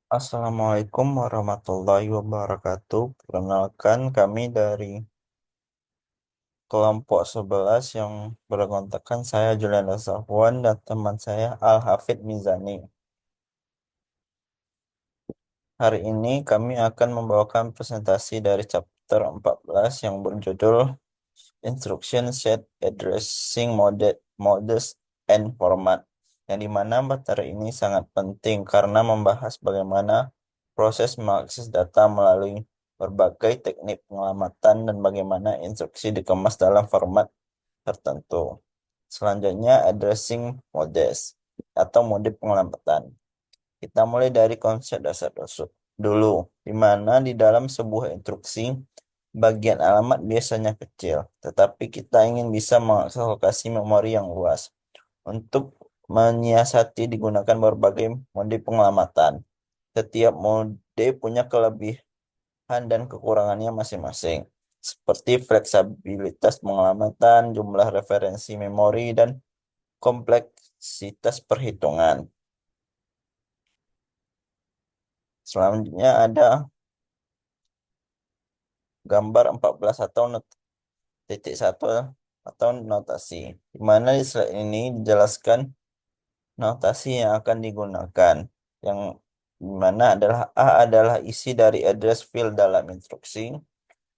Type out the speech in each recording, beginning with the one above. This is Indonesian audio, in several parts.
Assalamualaikum warahmatullahi wabarakatuh. Perkenalkan kami dari kelompok 11 yang berkontakkan saya Julian Safwan dan teman saya Al-Hafidh Mizani. Hari ini kami akan membawakan presentasi dari chapter 14 yang berjudul Instruction Set Addressing Modes and Format, yang dimana materi ini sangat penting karena membahas bagaimana proses mengakses data melalui berbagai teknik penyelamatan dan bagaimana instruksi dikemas dalam format tertentu. Selanjutnya, addressing modes atau mode penyelamatan. Kita mulai dari konsep dasar dulu, di mana di dalam sebuah instruksi bagian alamat biasanya kecil, tetapi kita ingin bisa mengakses lokasi memori yang luas. Untuk menyiasati digunakan berbagai mode penyelamatan. Setiap mode punya kelebihan dan kekurangannya masing-masing, seperti fleksibilitas penyelamatan, jumlah referensi memori, dan kompleksitas perhitungan. Selanjutnya ada gambar 14 atau titik satu atau notasi, di mana di slide ini dijelaskan notasi yang akan digunakan, yang dimana adalah A adalah isi dari address field dalam instruksi,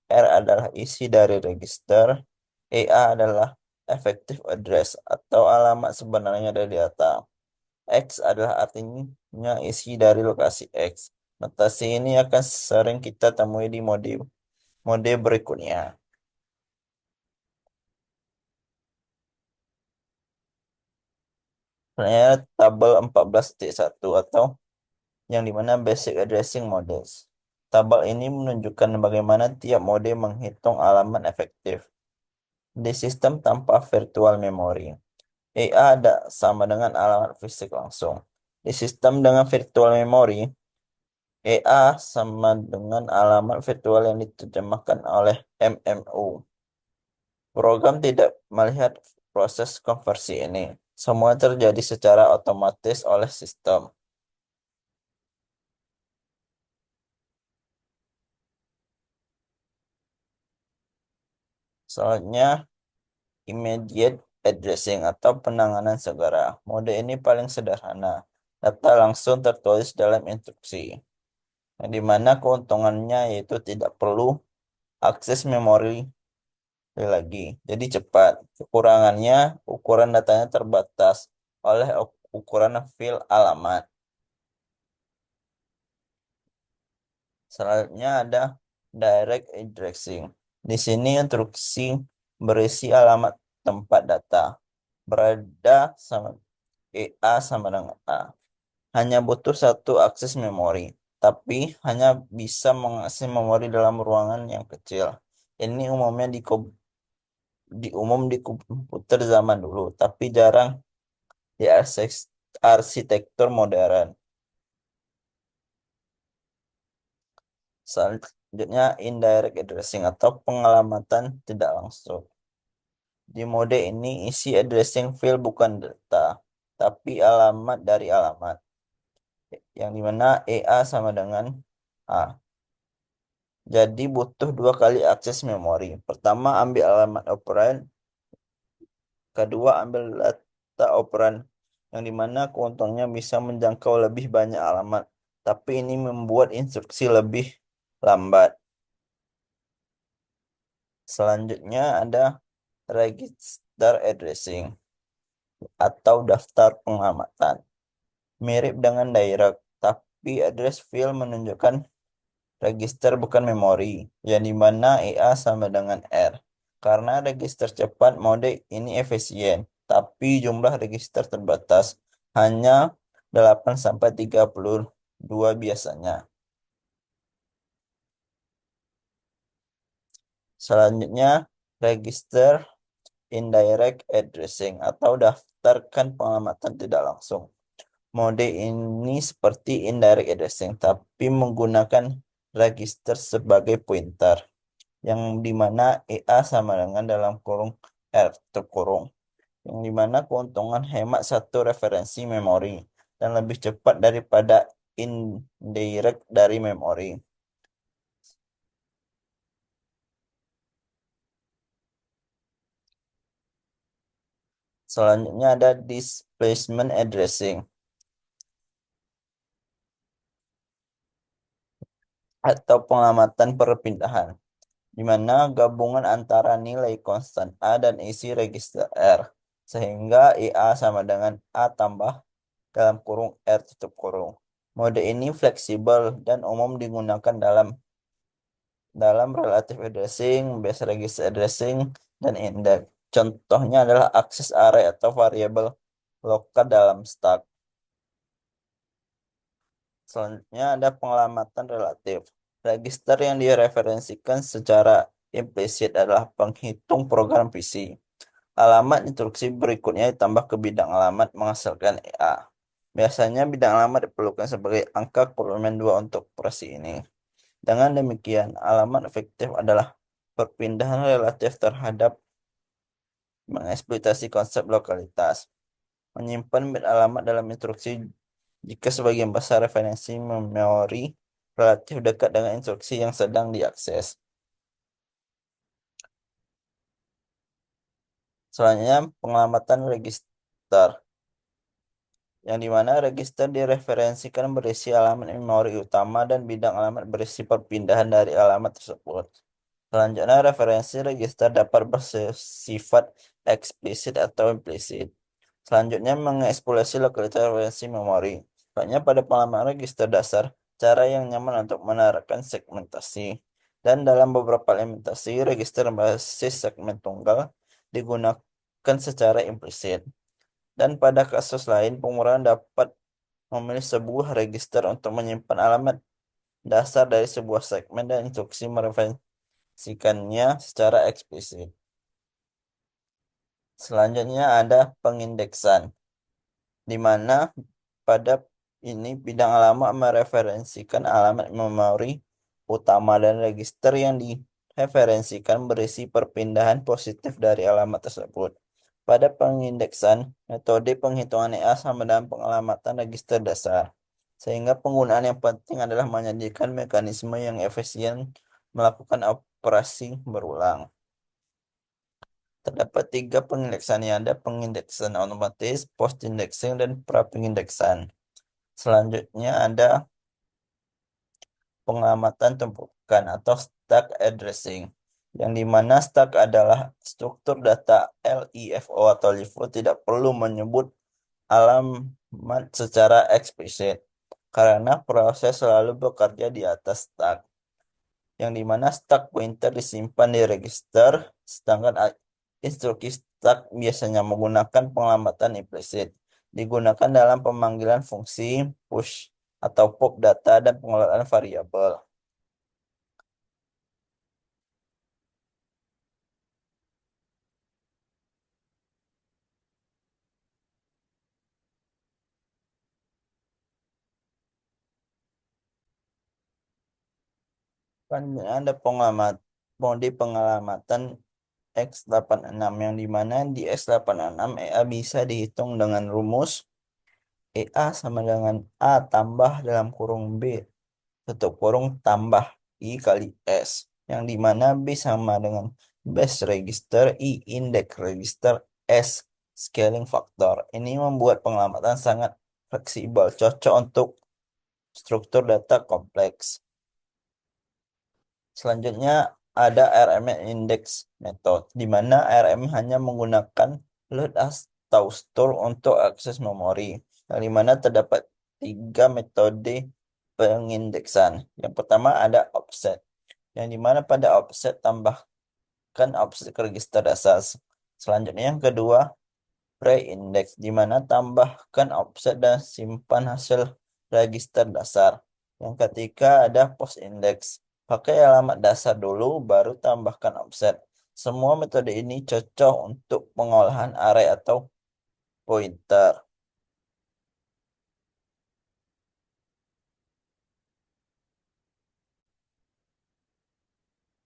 R adalah isi dari register, EA adalah effective address atau alamat sebenarnya dari data, X adalah artinya isi dari lokasi X. Notasi ini akan sering kita temui di mode berikutnya. Sebenarnya tabel 14.1 atau yang dimana basic addressing models. Tabel ini menunjukkan bagaimana tiap mode menghitung alamat efektif di sistem tanpa virtual memory. EA ada sama dengan alamat fisik langsung. Di sistem dengan virtual memory, EA sama dengan alamat virtual yang diterjemahkan oleh MMU. Program tidak melihat proses konversi ini. Semua terjadi secara otomatis oleh sistem. Selanjutnya, immediate addressing atau penanganan segera. Mode ini paling sederhana. Data langsung tertulis dalam instruksi, yang dimana keuntungannya yaitu tidak perlu akses memori lagi, jadi cepat. Kekurangannya, ukuran datanya terbatas oleh ukuran file alamat. Selanjutnya ada direct addressing. Di sini instruksi berisi alamat tempat data berada sama EA sama dengan A. Hanya butuh satu akses memori, tapi hanya bisa mengakses memori dalam ruangan yang kecil. Ini umumnya di komputer zaman dulu, tapi jarang di arsitektur modern. Selanjutnya indirect addressing atau pengelamatan tidak langsung. Di mode ini isi addressing field bukan data, tapi alamat dari alamat, yang dimana EA sama dengan A. Jadi butuh dua kali akses memori. Pertama ambil alamat operan, kedua ambil data operan, yang dimana keuntungnya bisa menjangkau lebih banyak alamat, tapi ini membuat instruksi lebih lambat. Selanjutnya ada register addressing atau daftar pengamatan. Mirip dengan direct, tapi address field menunjukkan register bukan memori, yang dimana EA sama dengan R. Karena register cepat, mode ini efisien, tapi jumlah register terbatas, hanya 8 sampai 32 biasanya. Selanjutnya, register indirect addressing atau daftarkan pengamatan tidak langsung. Mode ini seperti indirect addressing, tapi menggunakan register sebagai pointer, yang dimana EA sama dengan dalam kurung R terkurung, yang dimana keuntungan hemat satu referensi memori dan lebih cepat daripada indirect dari memori. Selanjutnya ada displacement addressing atau pengamatan perpindahan, di mana gabungan antara nilai konstan A dan isi register R, sehingga IA sama dengan A tambah dalam kurung R tutup kurung. Mode ini fleksibel dan umum digunakan dalam relative addressing, base register addressing, dan index. Contohnya adalah akses array atau variabel lokal dalam stack. Selanjutnya ada pengelamatan relatif. Register yang direferensikan secara implisit adalah penghitung program PC. Alamat instruksi berikutnya ditambah ke bidang alamat menghasilkan EA. Biasanya bidang alamat diperlukan sebagai angka komplement 2 untuk operasi ini. Dengan demikian, alamat efektif adalah perpindahan relatif terhadap mengeksploitasi konsep lokalitas. Menyimpan bit alamat dalam instruksi jika sebagian besar referensi memori relatif dekat dengan instruksi yang sedang diakses. Selanjutnya, pengelamatan register, yang dimana register direferensikan berisi alamat memori utama dan bidang alamat berisi perpindahan dari alamat tersebut. Selanjutnya, referensi register dapat bersifat eksplisit atau implisit. Selanjutnya, mengeksplorasi lokalitas referensi memori. Banyak pada pengalaman register dasar, cara yang nyaman untuk menerapkan segmentasi. Dan dalam beberapa implementasi, register berbasis segmen tunggal digunakan secara implisit. Dan pada kasus lain, penggunaan dapat memilih sebuah register untuk menyimpan alamat dasar dari sebuah segmen dan instruksi mereferensikannya secara eksplisit. Selanjutnya ada pengindeksan, di mana pada ini bidang alamat mereferensikan alamat memori utama dan register yang direferensikan berisi perpindahan positif dari alamat tersebut. Pada pengindeksan, metode penghitungan EA sama dengan pengalamatan register dasar, sehingga penggunaan yang penting adalah menyajikan mekanisme yang efisien melakukan operasi berulang. Terdapat 3 pengindeksan, yang ada pengindeksan otomatis, post-indexing, dan pra-pengindeksan. Selanjutnya ada pengamatan tumpukan atau stack addressing, yang dimana stack adalah struktur data LIFO atau LIFO tidak perlu menyebut alamat secara eksplisit karena proses selalu bekerja di atas stack, yang dimana stack pointer disimpan di register, sedangkan instruksi stack biasanya menggunakan pengamatan implisit, digunakan dalam pemanggilan fungsi push atau pop data dan pengelolaan variabel. Kan ada mode pengelamatan X86, yang dimana di X86 EA bisa dihitung dengan rumus EA sama dengan A tambah dalam kurung B tutup kurung tambah I kali S, yang dimana B sama dengan base register I index register S scaling factor. Ini membuat pengelamatan sangat fleksibel, cocok untuk struktur data kompleks. Selanjutnya ada RMM index method, di mana RMM hanya menggunakan load atau store untuk akses memori, yang dimana terdapat 3 metode pengindeksan. Yang pertama ada offset, yang dimana pada offset tambahkan offset ke register dasar. Selanjutnya yang kedua pre-index, di mana tambahkan offset dan simpan hasil register dasar. Yang ketiga ada post-index, pakai alamat dasar dulu baru tambahkan offset. Semua metode ini cocok untuk pengolahan array atau pointer.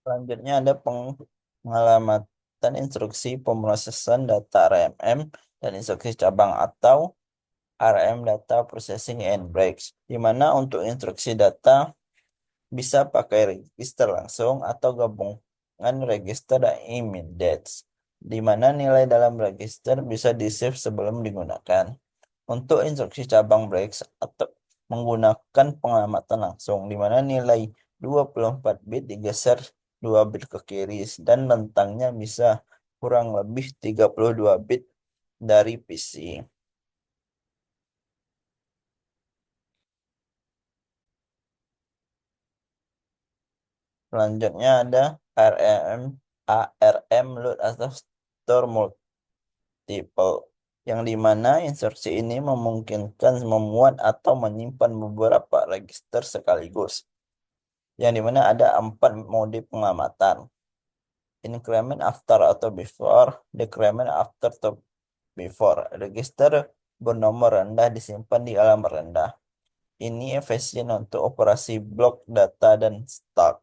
Selanjutnya ada pengalamatan instruksi pemrosesan data RMM dan instruksi cabang atau RM Data Processing and Breaks, di mana untuk instruksi data bisa pakai register langsung atau gabungan register dan immediate, di mana nilai dalam register bisa di-save sebelum digunakan. Untuk instruksi cabang breaks atau menggunakan pengamatan langsung, di mana nilai 24 bit digeser 2 bit ke kiri dan rentangnya bisa kurang lebih 32 bit dari PC. Selanjutnya ada ARM, ARM load atau store multiple, yang dimana instruksi ini memungkinkan memuat atau menyimpan beberapa register sekaligus, yang dimana ada 4 mode pengamatan: increment after atau before, decrement after atau before. Register bernomor rendah disimpan di alamat rendah. Ini efisien untuk operasi blok data dan stak.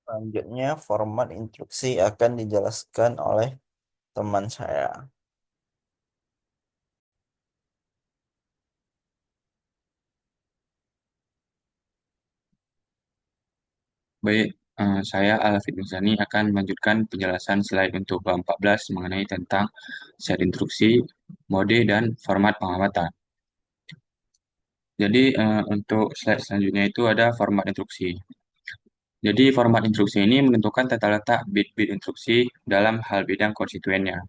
Selanjutnya, format instruksi akan dijelaskan oleh teman saya. Baik, saya Alfred Nuzani akan melanjutkan penjelasan slide untuk bab 14 mengenai tentang set instruksi, mode, dan format pengamatan. Jadi, untuk slide selanjutnya itu ada format instruksi. Jadi, format instruksi ini menentukan tata letak bit-bit instruksi dalam hal bidang konstituennya,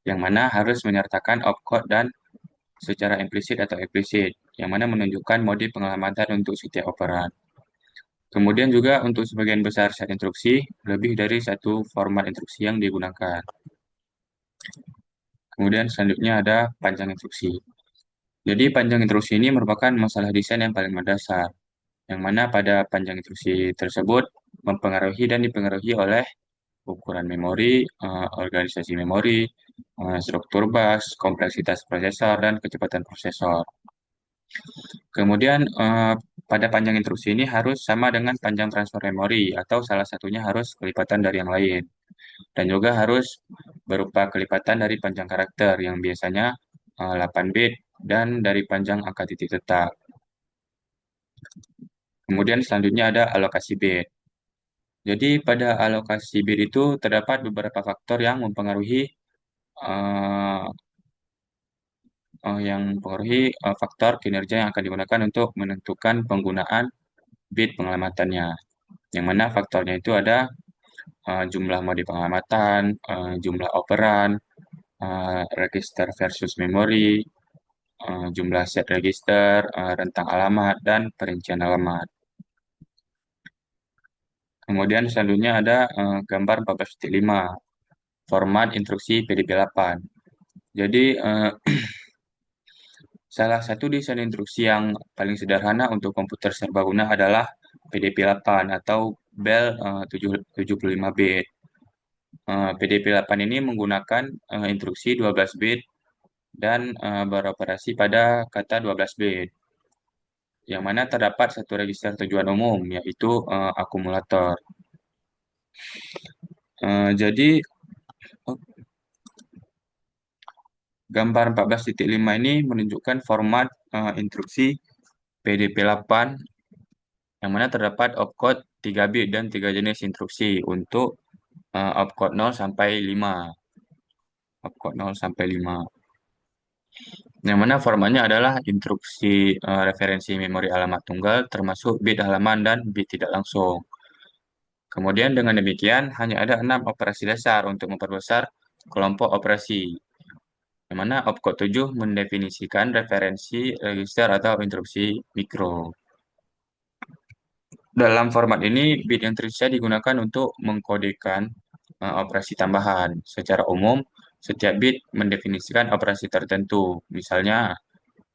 yang mana harus menyertakan opcode dan secara implisit atau eksplisit, yang mana menunjukkan mode pengamatan untuk setiap operan. Kemudian juga untuk sebagian besar set instruksi, lebih dari satu format instruksi yang digunakan. Kemudian selanjutnya ada panjang instruksi. Jadi panjang instruksi ini merupakan masalah desain yang paling mendasar, yang mana pada panjang instruksi tersebut mempengaruhi dan dipengaruhi oleh ukuran memori, organisasi memori, struktur bus, kompleksitas prosesor, dan kecepatan prosesor. Kemudian pada panjang instruksi ini harus sama dengan panjang transfer memori atau salah satunya harus kelipatan dari yang lain. Dan juga harus berupa kelipatan dari panjang karakter yang biasanya 8 bit dan dari panjang angka titik tetap. Kemudian selanjutnya ada alokasi bit. Jadi pada alokasi bit itu terdapat beberapa faktor yang mempengaruhi eh, faktor kinerja yang akan digunakan untuk menentukan penggunaan bit pengamatannya. Yang mana faktornya itu ada jumlah mode pengamatan, jumlah operan, register versus memori, jumlah set register, rentang alamat, dan perincian alamat. Kemudian selanjutnya ada gambar 14.5, format instruksi PDP-8. Jadi, salah satu desain instruksi yang paling sederhana untuk komputer serbaguna adalah PDP-8 atau Bell 75 bit. PDP-8 ini menggunakan instruksi 12 bit dan beroperasi pada kata 12 bit, yang mana terdapat satu register tujuan umum, yaitu akumulator. Jadi, gambar 14.5 ini menunjukkan format instruksi PDP-8, yang mana terdapat opcode 3 bit dan 3 jenis instruksi untuk opcode 0 sampai 5. Opcode 0 sampai 5. Yang mana formatnya adalah instruksi referensi memori alamat tunggal termasuk bit halaman dan bit tidak langsung. Kemudian dengan demikian hanya ada 6 operasi dasar untuk memperbesar kelompok operasi, yang mana opcode 7 mendefinisikan referensi register atau instruksi mikro. Dalam format ini, bit yang tersisa digunakan untuk mengkodekan operasi tambahan. Secara umum, setiap bit mendefinisikan operasi tertentu, misalnya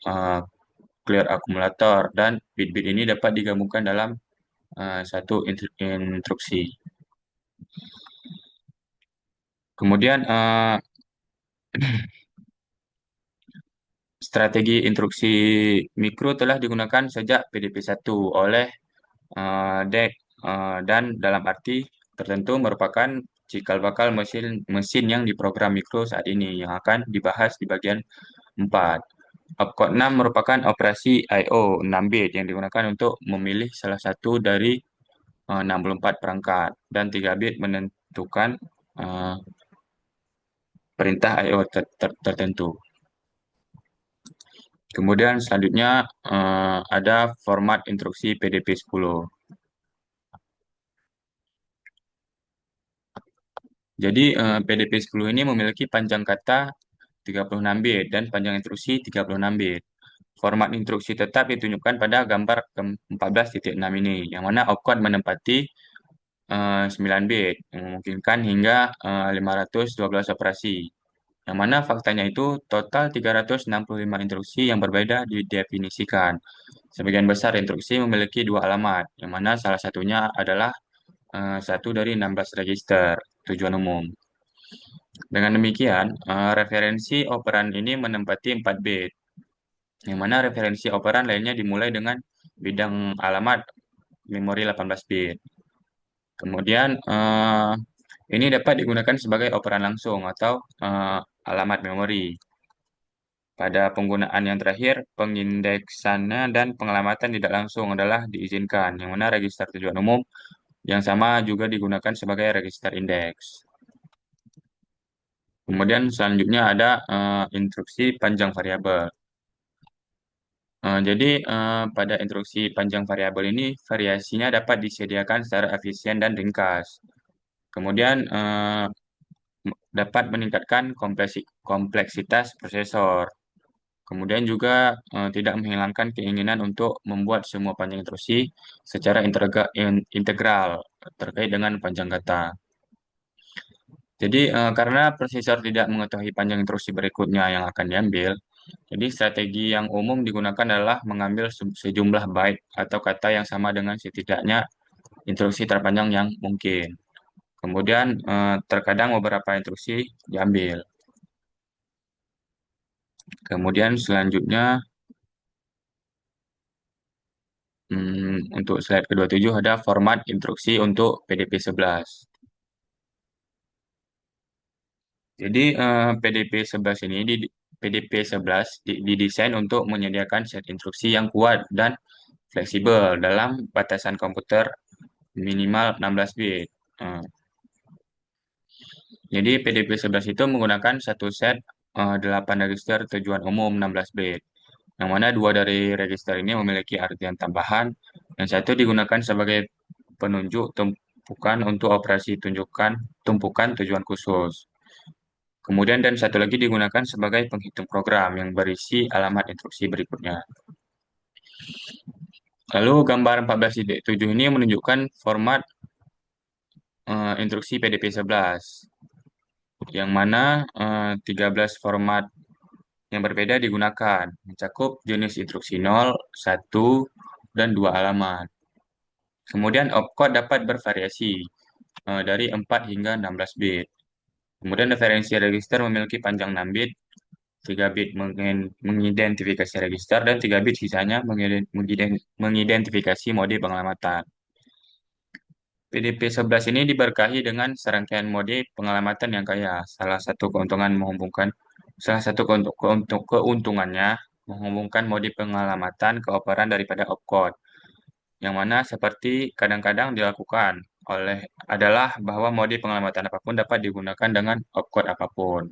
uh, clear akumulator, dan bit-bit ini dapat digabungkan dalam satu instruksi. Kemudian, strategi instruksi mikro telah digunakan sejak PDP-1 oleh DEC dan dalam arti tertentu merupakan cikal bakal mesin mesin yang diprogram mikro saat ini yang akan dibahas di bagian 4. Opcode 6 merupakan operasi I/O 6 bit yang digunakan untuk memilih salah satu dari 64 perangkat dan 3 bit menentukan eh, perintah I/O tertentu. Kemudian selanjutnya ada format instruksi PDP-10. Jadi PDP-10 ini memiliki panjang kata 36 bit dan panjang instruksi 36 bit. Format instruksi tetap ditunjukkan pada gambar ke-14.6 ini, yang mana opcode menempati 9 bit, yang memungkinkan hingga 512 operasi. Yang mana faktanya itu total 365 instruksi yang berbeda didefinisikan. Sebagian besar instruksi memiliki dua alamat, yang mana salah satunya adalah satu dari 16 register tujuan umum. Dengan demikian, referensi operan ini menempati 4 bit, yang mana referensi operan lainnya dimulai dengan bidang alamat memori 18 bit. Kemudian, ini dapat digunakan sebagai operan langsung atau alamat memori. Pada penggunaan yang terakhir, pengindeksannya dan pengelamatan tidak langsung adalah diizinkan, yang mana register tujuan umum yang sama juga digunakan sebagai register indeks. Kemudian selanjutnya ada instruksi panjang variabel. Jadi pada instruksi panjang variabel ini variasinya dapat disediakan secara efisien dan ringkas. Kemudian dapat meningkatkan kompleksitas prosesor. Kemudian juga tidak menghilangkan keinginan untuk membuat semua panjang instruksi secara integral terkait dengan panjang kata. Jadi karena prosesor tidak mengetahui panjang instruksi berikutnya yang akan diambil, jadi strategi yang umum digunakan adalah mengambil sejumlah byte atau kata yang sama dengan setidaknya instruksi terpanjang yang mungkin. Kemudian terkadang beberapa instruksi diambil. Kemudian selanjutnya untuk slide ke-27 ada format instruksi untuk PDP-11. Jadi PDP-11 ini PDP-11 didesain untuk menyediakan set instruksi yang kuat dan fleksibel dalam batasan komputer minimal 16 bit. Eh, Jadi PDP-11 itu menggunakan satu set 8 register tujuan umum 16 bit, yang mana dua dari register ini memiliki artian tambahan, yang satu digunakan sebagai penunjuk tumpukan untuk operasi tumpukan tujuan khusus. Kemudian dan satu lagi digunakan sebagai penghitung program yang berisi alamat instruksi berikutnya. Lalu gambar 14.7 ini menunjukkan format instruksi PDP-11, yang mana 13 format yang berbeda digunakan, mencakup jenis instruksi 0, 1, dan 2 alamat. Kemudian opcode dapat bervariasi dari 4 hingga 16 bit. Kemudian referensi register memiliki panjang 6 bit, 3 bit mengidentifikasi register, dan 3 bit sisanya mengidentifikasi mode pengelamatan. PDP-11 ini diberkahi dengan serangkaian mode pengelamatan yang kaya. Salah satu keuntungannya menghubungkan mode pengelamatan ke operan daripada opcode, yang mana seperti kadang-kadang dilakukan adalah bahwa mode pengelamatan apapun dapat digunakan dengan opcode apapun.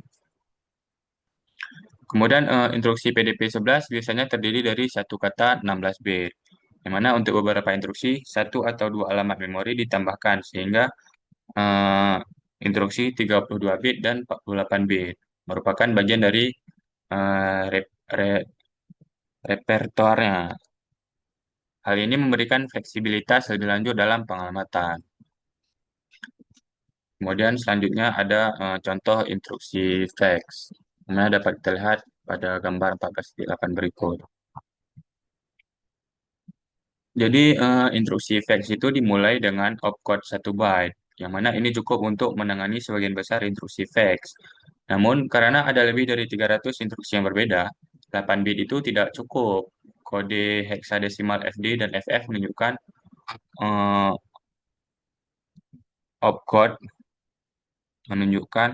Kemudian instruksi PDP-11 biasanya terdiri dari satu kata 16 bit, yang mana untuk beberapa instruksi satu atau dua alamat memori ditambahkan sehingga eh, instruksi 32 bit dan 48 bit merupakan bagian dari eh, repertoarnya. Hal ini memberikan fleksibilitas lebih lanjut dalam pengamatan. Kemudian selanjutnya ada contoh instruksi fax, mana dapat terlihat pada gambar 14.8 berikut. Jadi instruksi fax itu dimulai dengan opcode 1 byte, yang mana ini cukup untuk menangani sebagian besar instruksi fax. Namun karena ada lebih dari 300 instruksi yang berbeda, 8 bit itu tidak cukup. Kode heksadesimal FD dan FF menunjukkan eh, opcode menunjukkan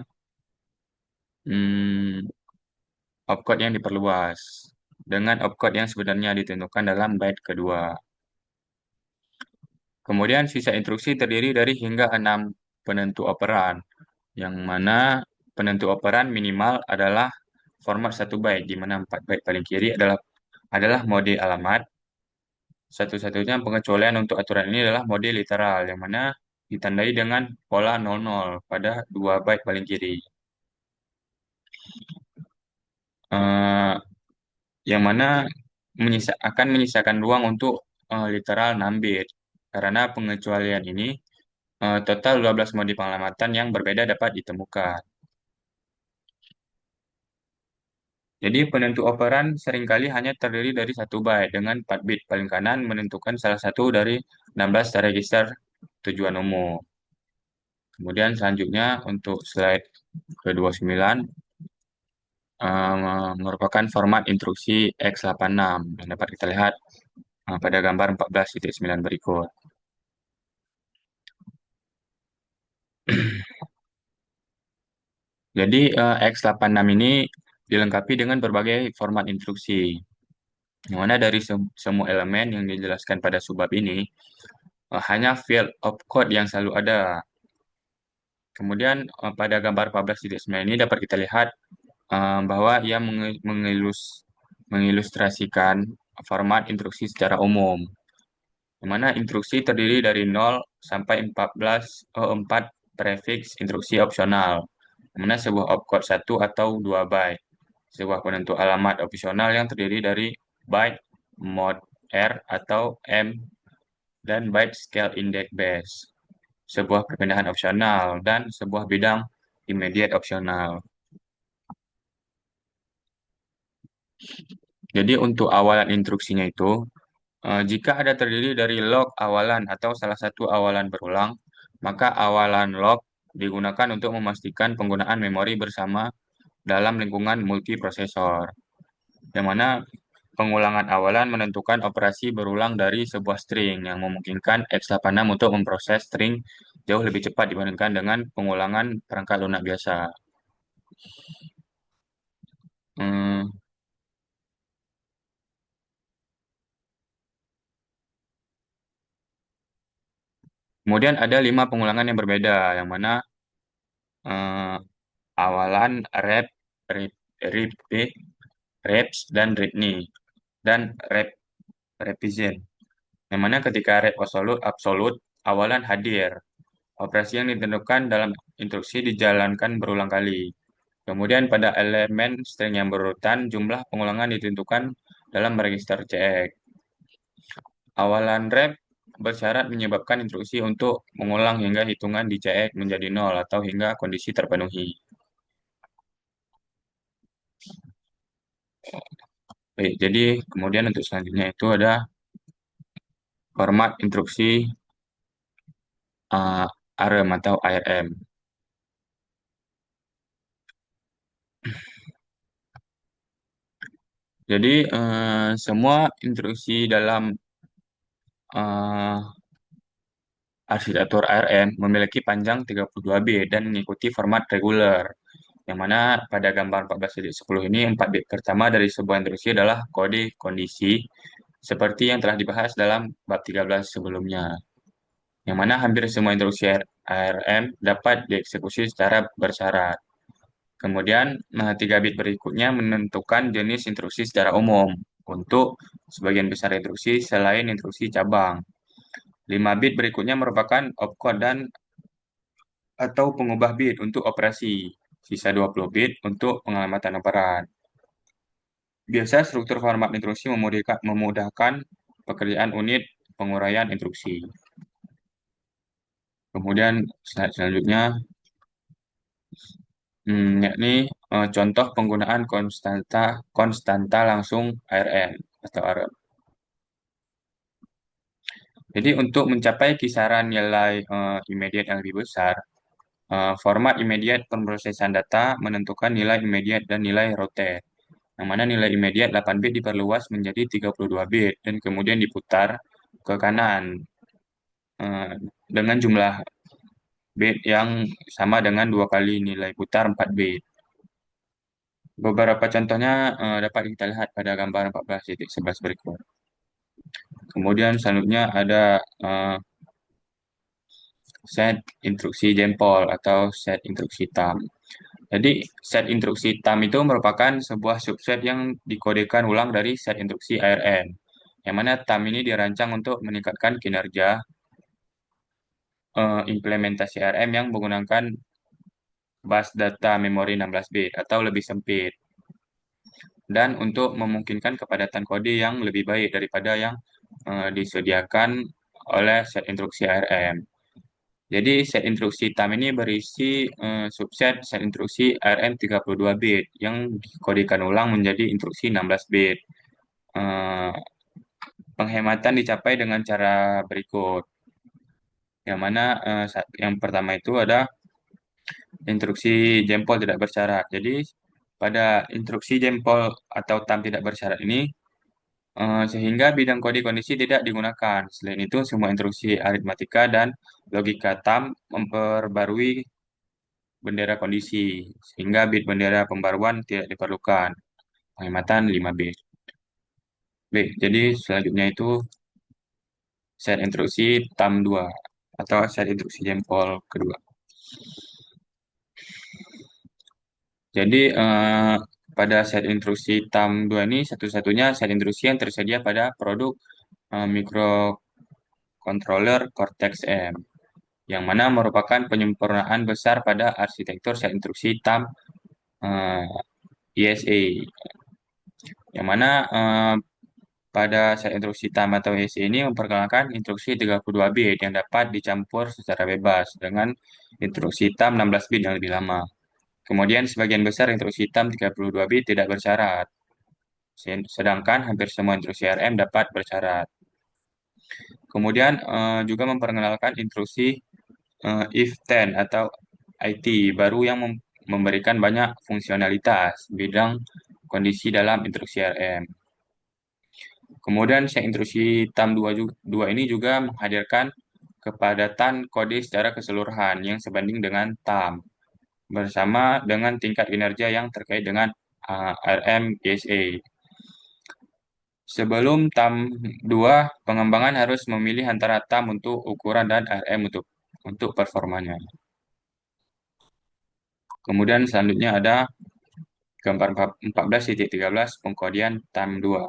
hmm, opcode yang diperluas dengan opcode yang sebenarnya ditentukan dalam byte kedua. Kemudian sisa instruksi terdiri dari hingga 6 penentu operan, yang mana penentu operan minimal adalah format 1 byte, di mana 4 byte paling kiri adalah mode alamat. Satu-satunya pengecualian untuk aturan ini adalah mode literal, yang mana ditandai dengan pola 00 pada 2 byte paling kiri. Eh, yang mana akan menyisakan ruang untuk literal 6 bit. Karena pengecualian ini, total 12 mode pengamatan yang berbeda dapat ditemukan. Jadi penentu operan seringkali hanya terdiri dari 1 byte dengan 4 bit paling kanan menentukan salah satu dari 16 register tujuan umum. Kemudian selanjutnya untuk slide ke-29 merupakan format instruksi X86 yang dapat kita lihat pada gambar 14.9 berikut. Jadi X86 ini dilengkapi dengan berbagai format instruksi. Yang mana dari semua elemen yang dijelaskan pada subbab ini, hanya field opcode yang selalu ada. Kemudian pada gambar 14.9 ini dapat kita lihat bahwa ia mengilustrasikan format instruksi secara umum, di mana instruksi terdiri dari 0 sampai 4 prefiks instruksi opsional, di mana sebuah opcode 1 atau 2 byte, sebuah penentu alamat opsional yang terdiri dari byte, mod R atau M, dan byte scale index base, sebuah perpindahan opsional, dan sebuah bidang immediate opsional. Jadi untuk awalan instruksinya itu, jika ada terdiri dari log awalan atau salah satu awalan berulang, maka awalan log digunakan untuk memastikan penggunaan memori bersama dalam lingkungan multiprosesor, yang mana pengulangan awalan menentukan operasi berulang dari sebuah string yang memungkinkan x86 untuk memproses string jauh lebih cepat dibandingkan dengan pengulangan perangkat lunak biasa. Hmm, Kemudian ada 5 pengulangan yang berbeda, yang mana eh, awalan rep, rep, repeat, reps, dan readme, dan revision. Yang mana ketika rep absolut, awalan hadir. Operasi yang ditentukan dalam instruksi dijalankan berulang kali. Kemudian pada elemen string yang berurutan, jumlah pengulangan ditentukan dalam register CX. Awalan rep bersyarat menyebabkan instruksi untuk mengulang hingga hitungan di CX menjadi 0 atau hingga kondisi terpenuhi. Baik, jadi kemudian untuk selanjutnya itu ada format instruksi uh, ARM atau ARM. Jadi semua instruksi dalam uh, arsitektur ARM memiliki panjang 32 bit dan mengikuti format reguler, yang mana pada gambar 14.10 ini 4 bit pertama dari sebuah instruksi adalah kode kondisi, seperti yang telah dibahas dalam bab 13 sebelumnya, yang mana hampir semua instruksi ARM dapat dieksekusi secara bersyarat. Kemudian, 3 bit berikutnya menentukan jenis instruksi secara umum untuk sebagian besar instruksi selain instruksi cabang. 5 bit berikutnya merupakan opcode dan atau pengubah bit untuk operasi. Sisa 20 bit untuk pengamatan operan. Biasa struktur format instruksi memudahkan pekerjaan unit penguraian instruksi. Kemudian slide selanjutnya, yakni contoh penggunaan konstanta konstanta langsung ARM atau ARM. Jadi untuk mencapai kisaran nilai immediate yang lebih besar, format immediate pemrosesan data menentukan nilai immediate dan nilai rotate, yang mana nilai immediate 8 bit diperluas menjadi 32 bit dan kemudian diputar ke kanan eh, dengan jumlah bit yang sama dengan 2 kali nilai putar 4 bit. Beberapa contohnya dapat kita lihat pada gambar 14.11 berikut. Kemudian selanjutnya ada set instruksi jempol atau set instruksi thumb. Jadi, set instruksi thumb itu merupakan sebuah subset yang dikodekan ulang dari set instruksi ARM, yang mana thumb ini dirancang untuk meningkatkan kinerja implementasi ARM yang menggunakan bus data memori 16 bit atau lebih sempit, dan untuk memungkinkan kepadatan kode yang lebih baik daripada yang disediakan oleh set instruksi ARM. Jadi set instruksi thumb ini berisi subset set instruksi ARM 32 bit yang dikodekan ulang menjadi instruksi 16 bit. Eh, Penghematan dicapai dengan cara berikut. Yang mana yang pertama itu ada instruksi jempol tidak bersyarat. Jadi pada instruksi jempol atau thumb tidak bersyarat ini sehingga bidang kode kondisi tidak digunakan. Selain itu, semua instruksi aritmatika dan logika thumb memperbarui bendera kondisi, sehingga bit bendera pembaruan tidak diperlukan. Penghematan 5 bit. Baik, jadi selanjutnya itu set instruksi thumb 2 atau set instruksi jempol kedua. Jadi pada set instruksi thumb 2 ini satu-satunya set instruksi yang tersedia pada produk microcontroller Cortex-M, yang mana merupakan penyempurnaan besar pada arsitektur set instruksi thumb eh, ISA, yang mana pada set instruksi thumb atau ISA ini memperkenalkan instruksi 32 bit yang dapat dicampur secara bebas dengan instruksi thumb 16 bit yang lebih lama. Kemudian sebagian besar instruksi thumb 32 bit tidak bersyarat, sedangkan hampir semua instruksi RM dapat bersyarat. Kemudian juga memperkenalkan instruksi if 10 atau IT baru yang memberikan banyak fungsionalitas bidang kondisi dalam instruksi RM. Kemudian set instruksi thumb 2 ini juga menghadirkan kepadatan kode secara keseluruhan yang sebanding dengan thumb bersama dengan tingkat kinerja yang terkait dengan RM GSA. Sebelum TAM 2, pengembangan harus memilih antara TAM untuk ukuran dan RM untuk performanya. Kemudian selanjutnya ada gambar 14.13 pengkodian TAM 2.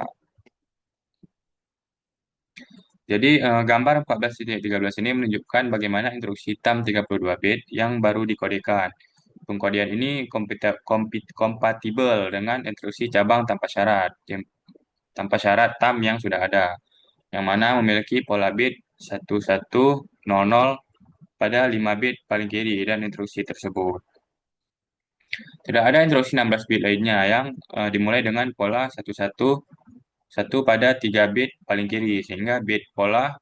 Jadi gambar 14.13 ini menunjukkan bagaimana instruksi TAM 32 bit yang baru dikodekan. Pengkodian ini kompatibel dengan instruksi cabang tanpa syarat TAM yang sudah ada, yang mana memiliki pola bit 1100 pada 5 bit paling kiri dan instruksi tersebut. Tidak ada instruksi 16 bit lainnya yang dimulai dengan pola 111 pada 3 bit paling kiri, sehingga bit pola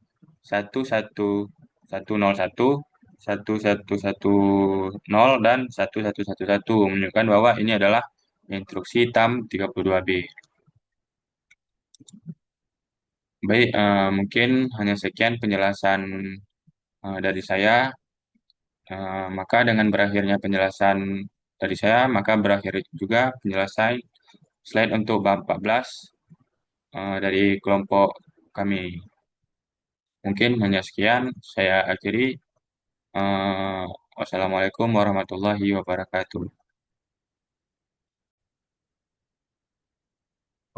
11101, 1110 dan 1111 menunjukkan bahwa ini adalah instruksi TAM 32 bit. Baik, mungkin hanya sekian penjelasan dari saya. Maka dengan berakhirnya penjelasan dari saya, maka berakhir juga penjelasan slide untuk bab 14 dari kelompok kami. Mungkin hanya sekian, saya akhiri. Eh, Wassalamualaikum warahmatullahi wabarakatuh.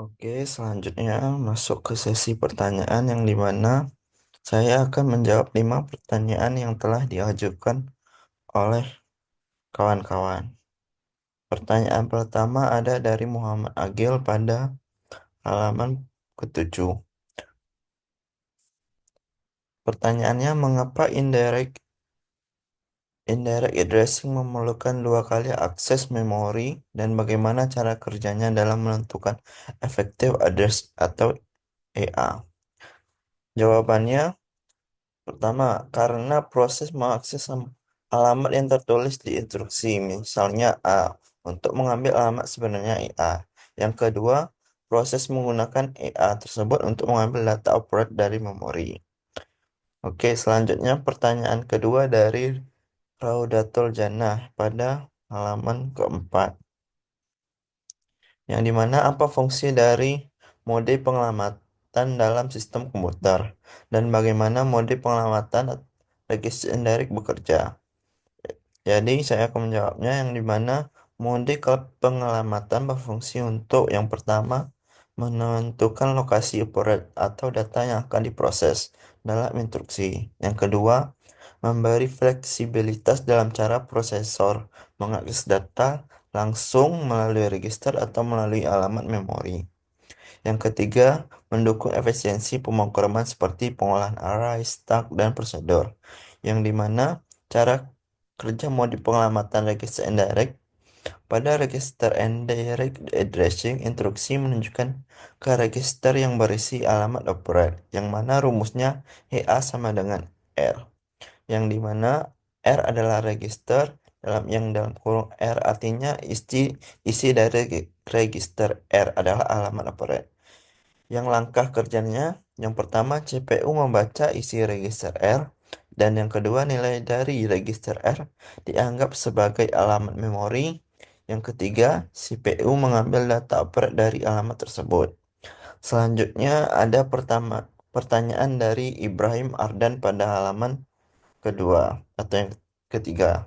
Oke, selanjutnya masuk ke sesi pertanyaan yang dimana saya akan menjawab 5 pertanyaan yang telah diajukan oleh kawan-kawan. Pertanyaan pertama ada dari Muhammad Agil pada halaman ke-7. Pertanyaannya, mengapa indirect addressing memerlukan 2 kali akses memori dan bagaimana cara kerjanya dalam menentukan effective address atau EA? Jawabannya, pertama, karena proses mengakses alamat yang tertulis di instruksi, misalnya A, untuk mengambil alamat sebenarnya EA. Yang kedua, proses menggunakan EA tersebut untuk mengambil data operate dari memori. Oke, selanjutnya pertanyaan kedua dari Raudatul Jannah pada halaman keempat. Yang dimana apa fungsi dari mode pengelamatan dalam sistem komputer dan bagaimana mode pengelamatan register indirect bekerja. Jadi saya akan menjawabnya yang dimana mode pengelamatan berfungsi untuk yang pertama menentukan lokasi operate atau data yang akan diproses dalam instruksi. Yang kedua, memberi fleksibilitas dalam cara prosesor mengakses data langsung melalui register atau melalui alamat memori. Yang ketiga, mendukung efisiensi pemrograman seperti pengolahan array, stack, dan prosedur. Yang dimana cara kerja mode pengelamatan register indirect pada register indirect addressing instruksi menunjukkan ke register yang berisi alamat operand, yang mana rumusnya EA sama dengan R, yang dimana R adalah register dalam kurung R artinya isi dari register R adalah alamat operand. Yang langkah kerjanya, yang pertama CPU membaca isi register R, dan yang kedua nilai dari register R dianggap sebagai alamat memori. Yang ketiga, CPU mengambil data operand dari alamat tersebut. Selanjutnya ada pertanyaan dari Ibrahim Ardan pada halaman kedua atau yang ketiga.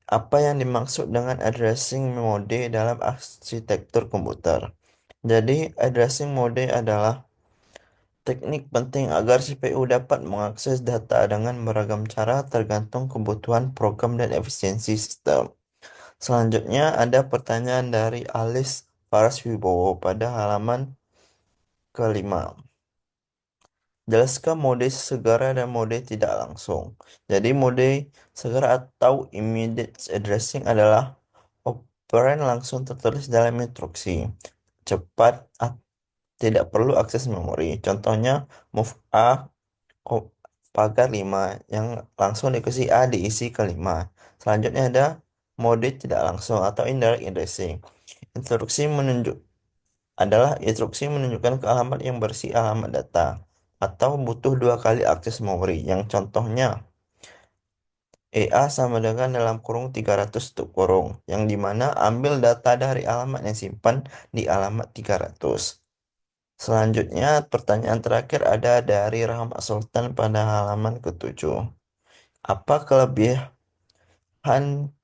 Apa yang dimaksud dengan addressing mode dalam arsitektur komputer? Jadi, addressing mode adalah teknik penting agar CPU dapat mengakses data dengan beragam cara tergantung kebutuhan program dan efisiensi sistem. Selanjutnya ada pertanyaan dari Alice Paraswibowo pada halaman kelima. Jelaskan mode segera dan mode tidak langsung. Jadi mode segera atau immediate addressing adalah operan langsung tertulis dalam instruksi. Cepat, tidak perlu akses memori. Contohnya move A pagar 5 yang langsung dikasih A diisi ke 5. Selanjutnya ada mode tidak langsung atau indirect addressing. Instruksi menunjuk adalah instruksi menunjukkan ke alamat yang berisi alamat data atau butuh dua kali akses memori. Yang contohnya EA sama dengan dalam kurung 300 tutup kurung, yang dimana ambil data dari alamat yang simpan di alamat 300. Selanjutnya, pertanyaan terakhir ada dari Rahmat Sultan pada halaman ke-7. Apa kelebihan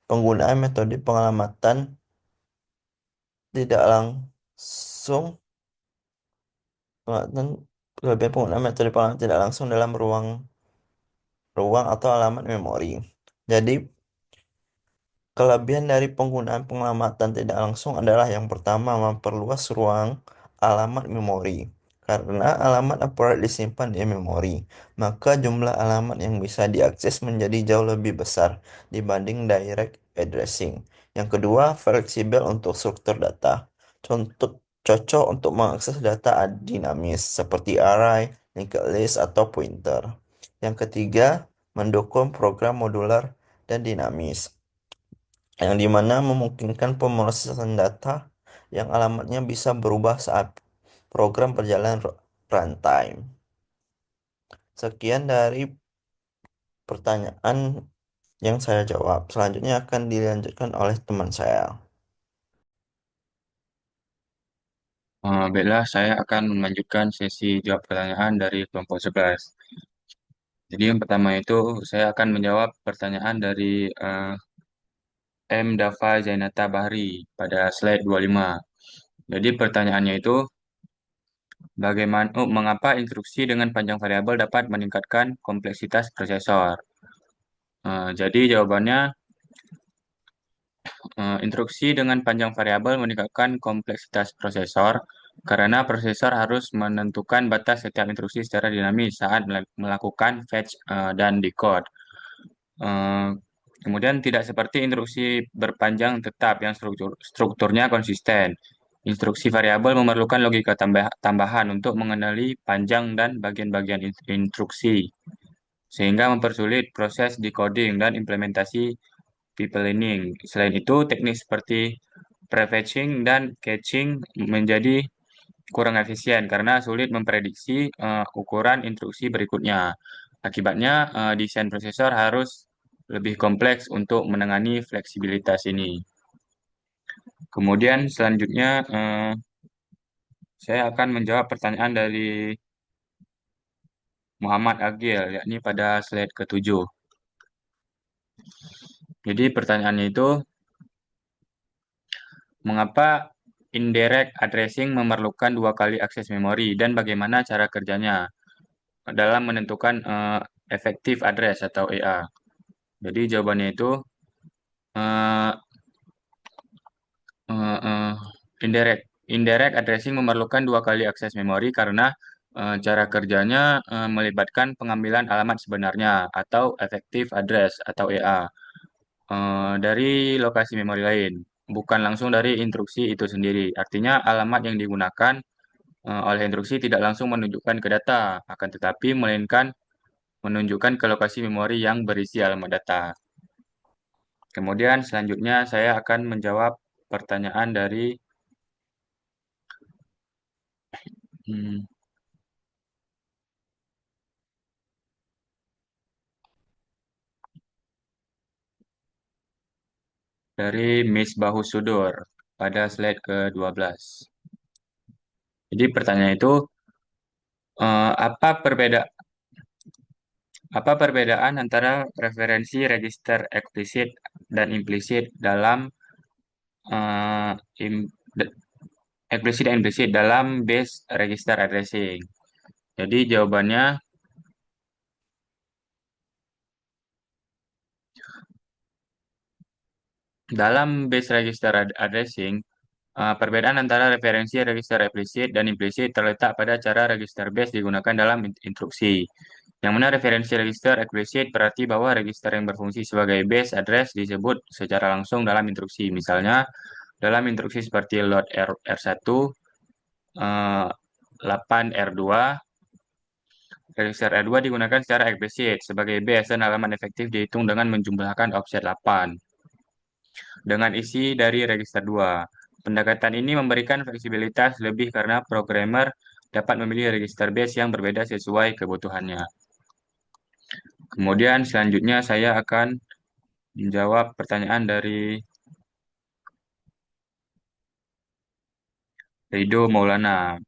penggunaan metode pengelamatan tidak langsung pengelamatan kelebihan penggunaan metode pengelamatan tidak langsung dalam ruang ruang atau alamat memori. Jadi, kelebihan dari penggunaan pengelamatan tidak langsung adalah yang pertama memperluas ruang alamat memori. Karena alamat akurat disimpan di memori, maka jumlah alamat yang bisa diakses menjadi jauh lebih besar dibanding direct addressing. Yang kedua, fleksibel untuk struktur data. Contoh cocok untuk mengakses data dinamis seperti array, linked list, atau pointer. Yang ketiga, mendukung program modular dan dinamis, yang dimana memungkinkan pemrosesan data yang alamatnya bisa berubah saat program berjalan runtime. Sekian dari pertanyaan yang saya jawab. Selanjutnya akan dilanjutkan oleh teman saya. Baiklah, saya akan melanjutkan sesi jawab pertanyaan dari kelompok 11. Jadi yang pertama itu saya akan menjawab pertanyaan dari M. Dava Zainata Bahri pada slide 25. Jadi pertanyaannya itu mengapa instruksi dengan panjang variabel dapat meningkatkan kompleksitas prosesor? Jadi jawabannya instruksi dengan panjang variabel meningkatkan kompleksitas prosesor karena prosesor harus menentukan batas setiap instruksi secara dinamis saat melakukan fetch dan decode. Eh, Kemudian tidak seperti instruksi berpanjang tetap yang strukturnya konsisten. Instruksi variabel memerlukan logika tambahan untuk mengenali panjang dan bagian-bagian instruksi, sehingga mempersulit proses decoding dan implementasi pipelining. Selain itu, teknik seperti prefetching dan caching menjadi kurang efisien karena sulit memprediksi ukuran instruksi berikutnya. Akibatnya, desain prosesor harus lebih kompleks untuk menangani fleksibilitas ini. Kemudian selanjutnya saya akan menjawab pertanyaan dari Muhammad Agil, yakni pada slide ke-7. Jadi pertanyaannya itu, mengapa indirect addressing memerlukan dua kali akses memori dan bagaimana cara kerjanya dalam menentukan effective address atau EA? Jadi jawabannya itu eh, eh, eh, indirect indirect addressing memerlukan dua kali akses memori karena cara kerjanya melibatkan pengambilan alamat sebenarnya atau effective address atau EA dari lokasi memori lain, bukan langsung dari instruksi itu sendiri. Artinya alamat yang digunakan oleh instruksi tidak langsung menunjukkan ke data, akan tetapi melainkan menunjukkan ke lokasi memori yang berisi alamat data. Kemudian selanjutnya saya akan menjawab pertanyaan hmm, dari Miss Bahus Sudur pada slide ke-12. Jadi pertanyaan itu, eh, apa perbeda apa perbedaan antara referensi register eksplisit dan implisit dalam eh, im- d- eksplisit dan implisit dalam base register addressing? Jadi jawabannya dalam base register addressing, perbedaan antara referensi register eksplisit dan implisit terletak pada cara register base digunakan dalam instruksi. Yang mana referensi register eksplisit berarti bahwa register yang berfungsi sebagai base address disebut secara langsung dalam instruksi. Misalnya, dalam instruksi seperti load R1, 8R2, register R2 digunakan secara eksplisit sebagai base dan halaman efektif dihitung dengan menjumlahkan offset 8 dengan isi dari register 2. Pendekatan ini memberikan fleksibilitas lebih karena programmer dapat memilih register base yang berbeda sesuai kebutuhannya. Kemudian selanjutnya saya akan menjawab pertanyaan dari Rido Maulana.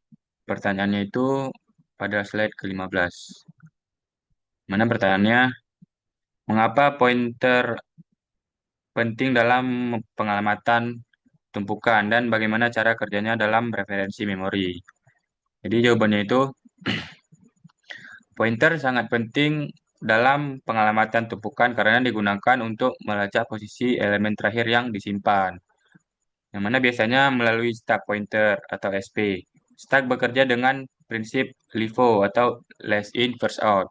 Pertanyaannya itu pada slide ke-15. Mana pertanyaannya? Mengapa pointer penting dalam pengalamatan tumpukan dan bagaimana cara kerjanya dalam referensi memori? Jadi jawabannya itu pointer sangat penting dalam pengalamatan tumpukan karena digunakan untuk melacak posisi elemen terakhir yang disimpan, yang mana biasanya melalui stack pointer atau SP. Stack bekerja dengan prinsip LIFO atau last in first out,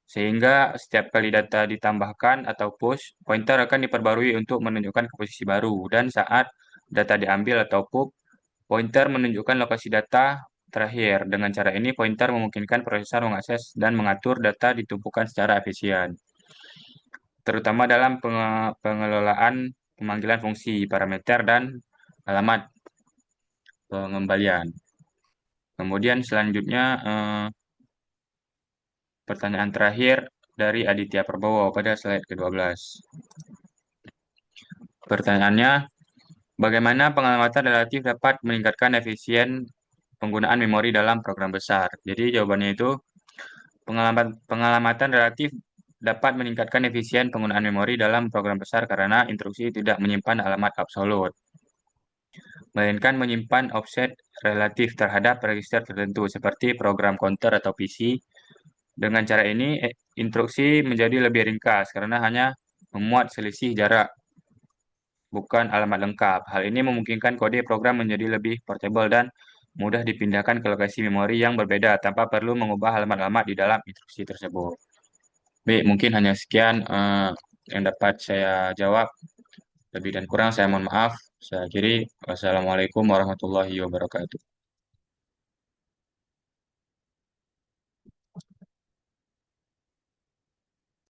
sehingga setiap kali data ditambahkan atau push, pointer akan diperbarui untuk menunjukkan ke posisi baru, dan saat data diambil atau pop, pointer menunjukkan lokasi data terakhir. Dengan cara ini, pointer memungkinkan prosesor mengakses dan mengatur data ditumpukan secara efisien, terutama dalam pengelolaan pemanggilan fungsi, parameter, dan alamat pengembalian. Kemudian selanjutnya pertanyaan terakhir dari Aditya Prabowo pada slide ke-12. Pertanyaannya, bagaimana pengamatan relatif dapat meningkatkan efisien penggunaan memori dalam program besar? Jadi jawabannya itu, pengalamatan relatif dapat meningkatkan efisien penggunaan memori dalam program besar karena instruksi tidak menyimpan alamat absolut, melainkan menyimpan offset relatif terhadap register tertentu seperti program counter atau PC. Dengan cara ini, instruksi menjadi lebih ringkas karena hanya memuat selisih jarak, bukan alamat lengkap. Hal ini memungkinkan kode program menjadi lebih portable dan mudah dipindahkan ke lokasi memori yang berbeda tanpa perlu mengubah alamat-alamat di dalam instruksi tersebut. Baik, mungkin hanya sekian yang dapat saya jawab. Lebih dan kurang saya mohon maaf. Saya akhiri. Wassalamualaikum warahmatullahi wabarakatuh.